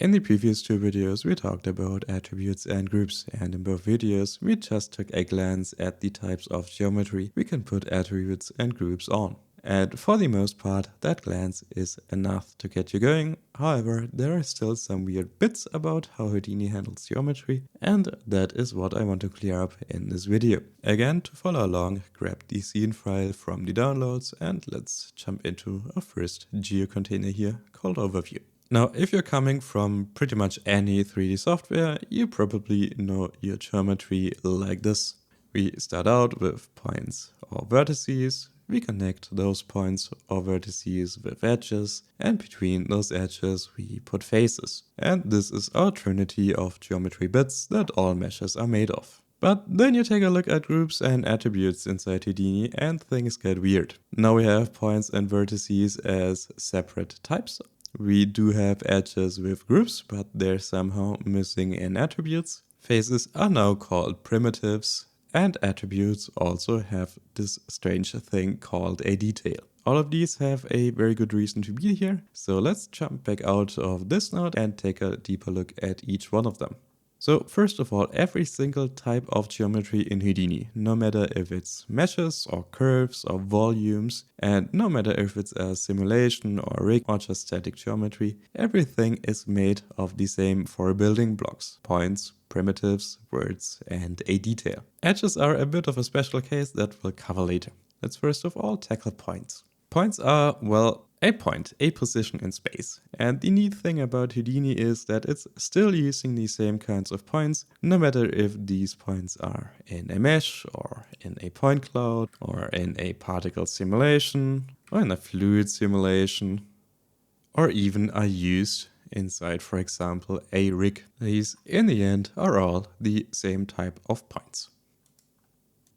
In the previous two videos we talked about attributes and groups, and in both videos we just took a glance at the types of geometry we can put attributes and groups on. And for the most part that glance is enough to get you going. However, there are still some weird bits about how Houdini handles geometry, and that is what I want to clear up in this video. Again, to follow along, grab the scene file from the downloads and let's jump into our first geocontainer here called Overview. Now, if you're coming from pretty much any 3D software, you probably know your geometry like this. We start out with points or vertices, we connect those points or vertices with edges, and between those edges we put faces. And this is our trinity of geometry bits that all meshes are made of. But then you take a look at groups and attributes inside Houdini and things get weird. Now we have points and vertices as separate types. We do have edges with groups, but they're somehow missing in attributes. Faces are now called primitives, and attributes also have this strange thing called a detail. All of these have a very good reason to be here, so let's jump back out of this node and take a deeper look at each one of them. So first of all, every single type of geometry in Houdini, no matter if it's meshes or curves or volumes, and no matter if it's a simulation or a rig or just static geometry, everything is made of the same four building blocks: points, primitives, verts, and a detail. Edges are a bit of a special case that we'll cover later. Let's first of all tackle points. Points are, well, a point, a position in space. And the neat thing about Houdini is that it's still using the same kinds of points, no matter if these points are in a mesh, or in a point cloud, or in a particle simulation, or in a fluid simulation, or even are used inside, for example, a rig. These, in the end, are all the same type of points.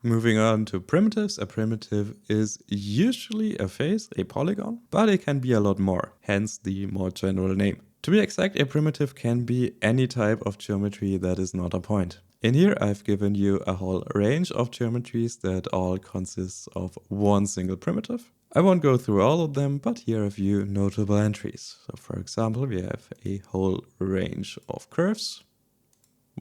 Moving on to primitives, a primitive is usually a face, a polygon, but it can be a lot more, hence the more general name. To be exact, a primitive can be any type of geometry that is not a point. In here I've given you a whole range of geometries that all consist of one single primitive. I won't go through all of them, but here are a few notable entries. So for example, we have a whole range of curves.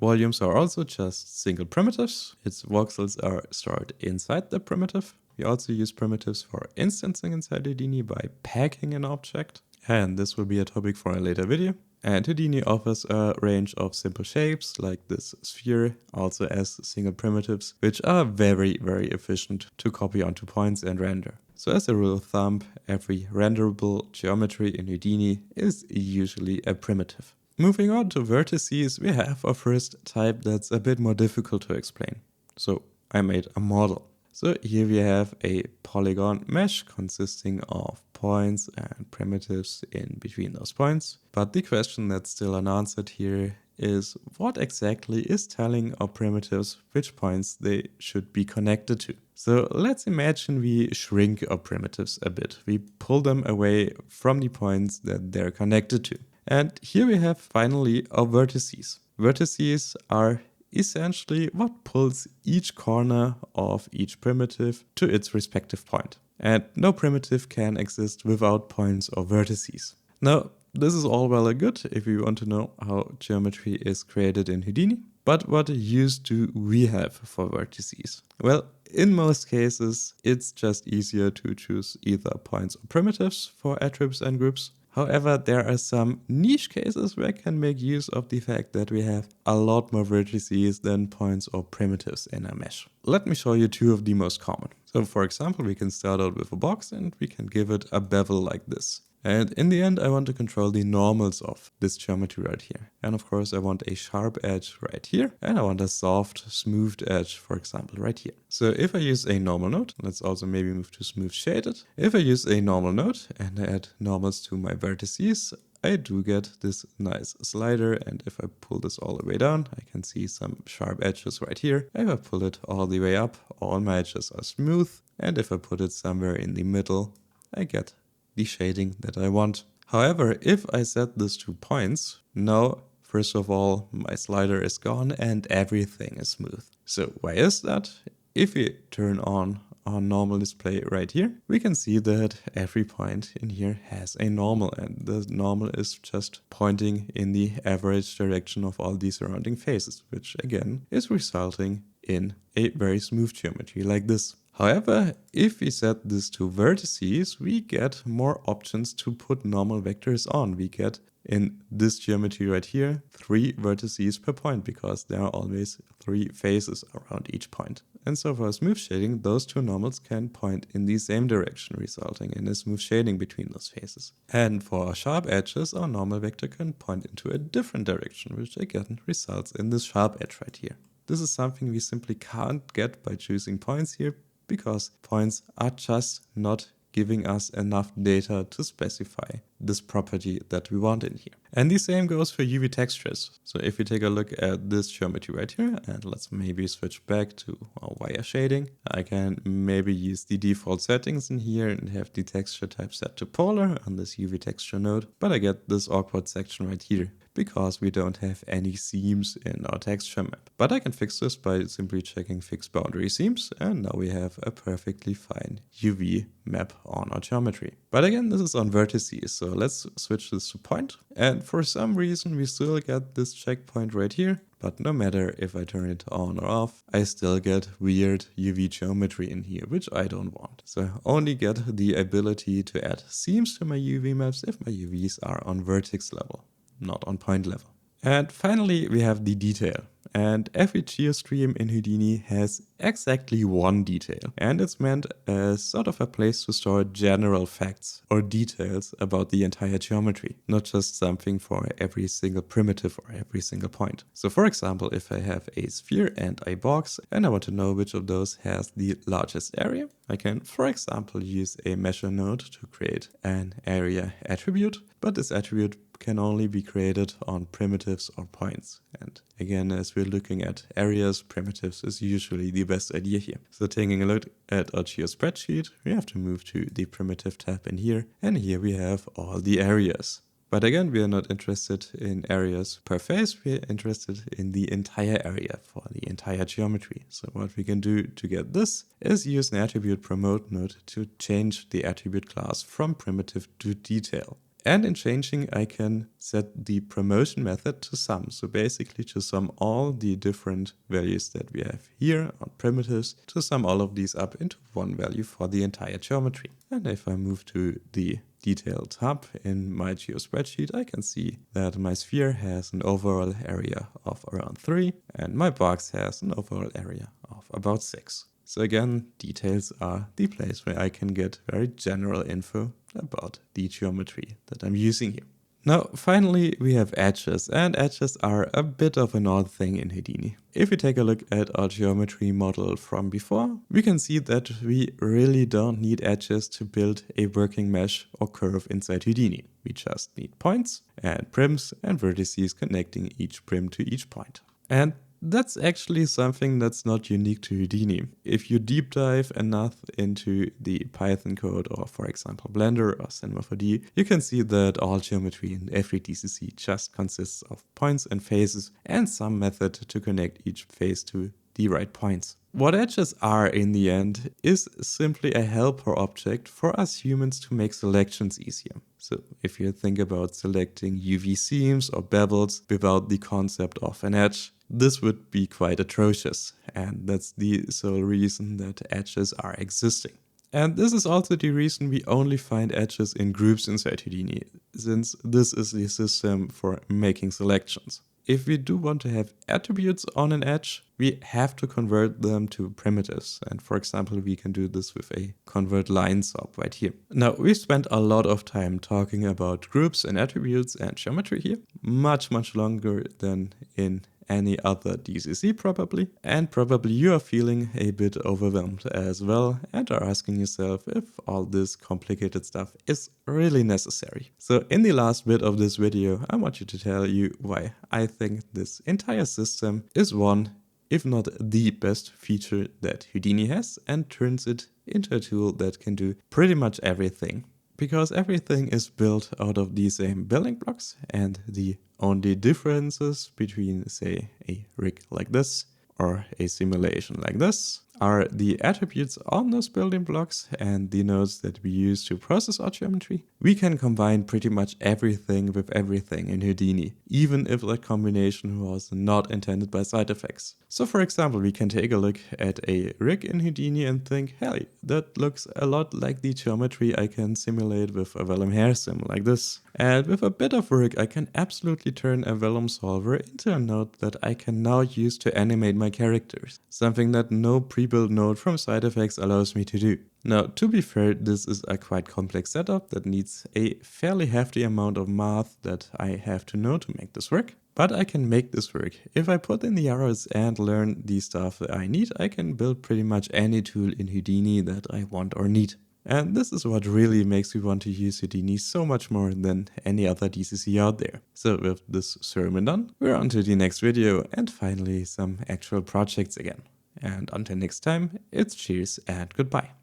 Volumes are also just single primitives. Its voxels are stored inside the primitive. We also use primitives for instancing inside Houdini by packing an object. And this will be a topic for a later video. And Houdini offers a range of simple shapes like this sphere, also as single primitives, which are very, very efficient to copy onto points and render. So as a rule of thumb, every renderable geometry in Houdini is usually a primitive. Moving on to vertices, we have a first type that's a bit more difficult to explain. So I made a model. So here we have a polygon mesh consisting of points and primitives in between those points. But the question that's still unanswered here is what exactly is telling our primitives which points they should be connected to. So let's imagine we shrink our primitives a bit. We pull them away from the points that they're connected to. And here we have finally our vertices. Vertices are essentially what pulls each corner of each primitive to its respective point. And no primitive can exist without points or vertices. Now, this is all well and good if you want to know how geometry is created in Houdini. But what use do we have for vertices? Well, in most cases, it's just easier to choose either points or primitives for attributes and groups. However, there are some niche cases where I can make use of the fact that we have a lot more vertices than points or primitives in a mesh. Let me show you two of the most common. So for example, we can start out with a box and we can give it a bevel like this. And in the end, I want to control the normals of this geometry right here. And of course, I want a sharp edge right here. And I want a soft, smoothed edge, for example, right here. So if I use a normal node, let's also maybe move to smooth shaded. If I use a normal node and I add normals to my vertices, I do get this nice slider. And if I pull this all the way down, I can see some sharp edges right here. If I pull it all the way up, all my edges are smooth. And if I put it somewhere in the middle, I get the shading that I want. However, if I set this to points, now first of all my slider is gone and everything is smooth. So why is that? If we turn on our normal display right here, we can see that every point in here has a normal, and the normal is just pointing in the average direction of all the surrounding faces, which again is resulting in a very smooth geometry like this. However, if we set this to vertices, we get more options to put normal vectors on. We get in this geometry right here 3 vertices per point, because there are always 3 faces around each point. And so for smooth shading, those 2 normals can point in the same direction, resulting in a smooth shading between those faces. And for sharp edges, our normal vector can point into a different direction, which again results in this sharp edge right here. This is something we simply can't get by choosing points here, because points are just not giving us enough data to specify this property that we want in here. And the same goes for UV textures. So if we take a look at this geometry right here, and let's maybe switch back to our wire shading, I can maybe use the default settings in here and have the texture type set to polar on this UV texture node, but I get this awkward section right here, because we don't have any seams in our texture map. But I can fix this by simply checking fix boundary seams, and now we have a perfectly fine UV map on our geometry. But again, this is on vertices, so let's switch this to point. And for some reason we still get this checkpoint right here, but no matter if I turn it on or off, I still get weird UV geometry in here, which I don't want. So I only get the ability to add seams to my UV maps if my UVs are on vertex level, not on point level. And finally, we have the detail. And every geostream in Houdini has exactly one detail. And it's meant as sort of a place to store general facts or details about the entire geometry, not just something for every single primitive or every single point. So for example, if I have a sphere and a box, and I want to know which of those has the largest area, I can, for example, use a measure node to create an area attribute, but this attribute can only be created on primitives or points. And again, as we're looking at areas, primitives is usually the best idea here. So taking a look at our geo spreadsheet, we have to move to the primitive tab in here, and here we have all the areas. But again, we are not interested in areas per face, we're interested in the entire area for the entire geometry. So what we can do to get this is use an attribute promote node to change the attribute class from primitive to detail. And in changing, I can set the promotion method to sum. So basically to sum all the different values that we have here on primitives, to sum all of these up into one value for the entire geometry. And if I move to the detail tab in my geo spreadsheet, I can see that my sphere has an overall area of around 3 and my box has an overall area of about 6. So again, details are the place where I can get very general info about the geometry that I'm using here. Now, finally, we have edges, and edges are a bit of an odd thing in Houdini. If we take a look at our geometry model from before, we can see that we really don't need edges to build a working mesh or curve inside Houdini. We just need points and prims and vertices connecting each prim to each point. And that's actually something that's not unique to Houdini. If you deep dive enough into the Python code or, for example, Blender or Cinema 4D, you can see that all geometry in every DCC just consists of points and faces and some method to connect each face to the right points. What edges are in the end is simply a helper object for us humans to make selections easier. So if you think about selecting UV seams or bevels without the concept of an edge, this would be quite atrocious, and that's the sole reason that edges are existing. And this is also the reason we only find edges in groups inside Houdini, since this is the system for making selections. If we do want to have attributes on an edge, we have to convert them to primitives. And for example, we can do this with a convert line sub right here. Now, we spent a lot of time talking about groups and attributes and geometry here, much longer than in any other DCC probably, and probably you are feeling a bit overwhelmed as well and are asking yourself if all this complicated stuff is really necessary. So in the last bit of this video, I want you to tell you why I think this entire system is one, if not the best feature that Houdini has, and turns it into a tool that can do pretty much everything. Because everything is built out of the same building blocks, and the only differences between, say, a rig like this or a simulation like this are the attributes on those building blocks and the nodes that we use to process our geometry. We can combine pretty much everything with everything in Houdini, even if that combination was not intended by side effects. So for example, we can take a look at a rig in Houdini and think, hey, that looks a lot like the geometry I can simulate with a Vellum hair sim like this. And with a bit of work, I can absolutely turn a Vellum solver into a node that I can now use to animate my characters, something that no pre-built node from side effects allows me to do. Now, to be fair, this is a quite complex setup that needs a fairly hefty amount of math that I have to know to make this work. But I can make this work. If I put in the hours and learn the stuff that I need, I can build pretty much any tool in Houdini that I want or need. And this is what really makes me want to use Houdini so much more than any other DCC out there. So with this sermon done, we're on to the next video and finally some actual projects again. And until next time, it's cheers and goodbye.